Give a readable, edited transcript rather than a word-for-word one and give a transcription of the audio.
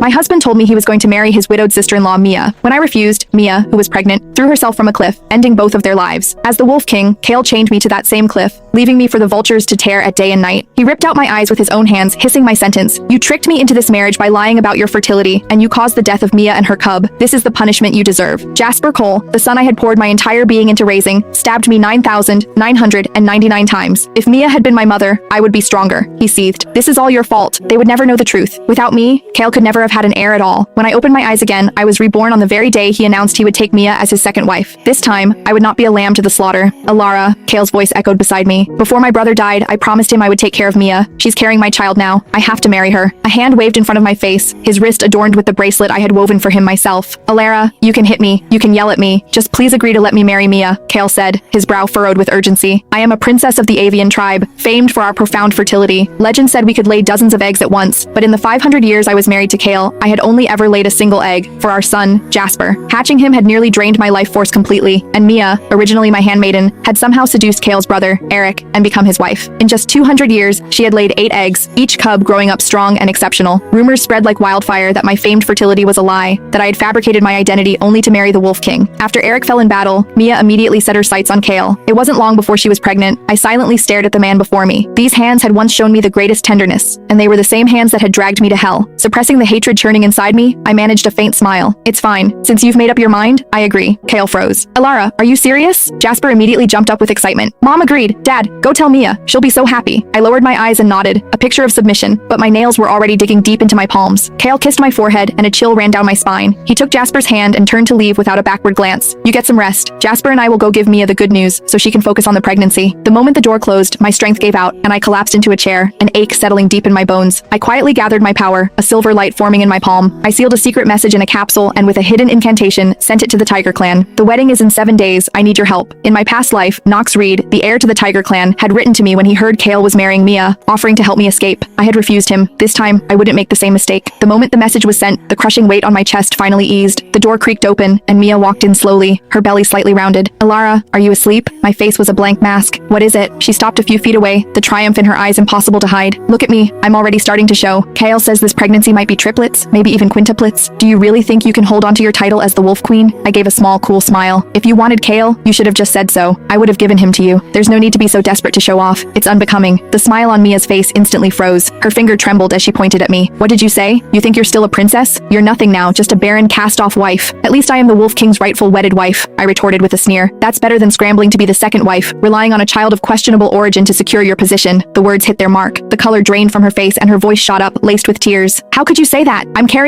My husband told me he was going to marry his widowed sister-in-law Mia. When I refused, Mia, who was pregnant, threw herself from a cliff, ending both of their lives. As the Wolf King, Kale chained me to that same cliff, leaving me for the vultures to tear at day and night. He ripped out my eyes with his own hands, hissing my sentence. You tricked me into this marriage by lying about your fertility, and you caused the death of Mia and her cub. This is the punishment you deserve. Jasper Cole, the son I had poured my entire being into raising, stabbed me 9,999 times. If Mia had been my mother, I would be stronger, he seethed. This is all your fault. They would never know the truth. Without me, Kale could never have had an heir at all. When I opened my eyes again, I was reborn on the very day he announced he would take Mia as his second wife. This time, I would not be a lamb to the slaughter. Alara, Kale's voice echoed beside me. Before my brother died, I promised him I would take care of Mia. She's carrying my child now. I have to marry her. A hand waved in front of my face, his wrist adorned with the bracelet I had woven for him myself. Alara, you can hit me. You can yell at me. Just please agree to let me marry Mia, Kale said, his brow furrowed with urgency. I am a princess of the avian tribe, famed for our profound fertility. Legend said we could lay dozens of eggs at once, but in the 500 years I was married to Kale, I had only ever laid a single egg, for our son, Jasper. Hatching him had nearly drained my life force completely, and Mia, originally my handmaiden, had somehow seduced Kale's brother, Eric, and become his wife. In just 200 years, she had laid 8 eggs, each cub growing up strong and exceptional. Rumors spread like wildfire that my famed fertility was a lie, that I had fabricated my identity only to marry the Wolf King. After Eric fell in battle, Mia immediately set her sights on Kale. It wasn't long before she was pregnant. I silently stared at the man before me. These hands had once shown me the greatest tenderness, and they were the same hands that had dragged me to hell. Suppressing the hatred churning inside me, I managed a faint smile. It's fine. Since you've made up your mind, I agree. Kale froze. Alara, are you serious? Jasper immediately jumped up with excitement. Mom agreed. Dad, go tell Mia. She'll be so happy. I lowered my eyes and nodded, a picture of submission, but my nails were already digging deep into my palms. Kale kissed my forehead and a chill ran down my spine. He took Jasper's hand and turned to leave without a backward glance. You get some rest. Jasper and I will go give Mia the good news so she can focus on the pregnancy. The moment the door closed, my strength gave out and I collapsed into a chair, an ache settling deep in my bones. I quietly gathered my power, a silver light forming in my palm. I sealed a secret message in a capsule and with a hidden incantation, sent it to the Tiger Clan. The wedding is in 7 days. I need your help. In my past life, Knox Reed, the heir to the Tiger Clan, had written to me when he heard Kale was marrying Mia, offering to help me escape. I had refused him. This time, I wouldn't make the same mistake. The moment the message was sent, the crushing weight on my chest finally eased. The door creaked open, and Mia walked in slowly, her belly slightly rounded. Alara, are you asleep? My face was a blank mask. What is it? She stopped a few feet away, the triumph in her eyes impossible to hide. Look at me. I'm already starting to show. Kale says this pregnancy might be triplets, maybe even quintuplets. Do you really think you can hold onto your title as the Wolf Queen? I gave a small, cool smile. If you wanted Kale, you should have just said so. I would have given him to you. There's no need to be so desperate to show off. It's unbecoming. The smile on Mia's face instantly froze. Her finger trembled as she pointed at me. What did you say? You think you're still a princess? You're nothing now, just a barren cast-off wife. At least I am the Wolf King's rightful wedded wife, I retorted with a sneer. That's better than scrambling to be the second wife, relying on a child of questionable origin to secure your position. The words hit their mark. The color drained from her face and her voice shot up, laced with tears. How could you say that? I'm carrying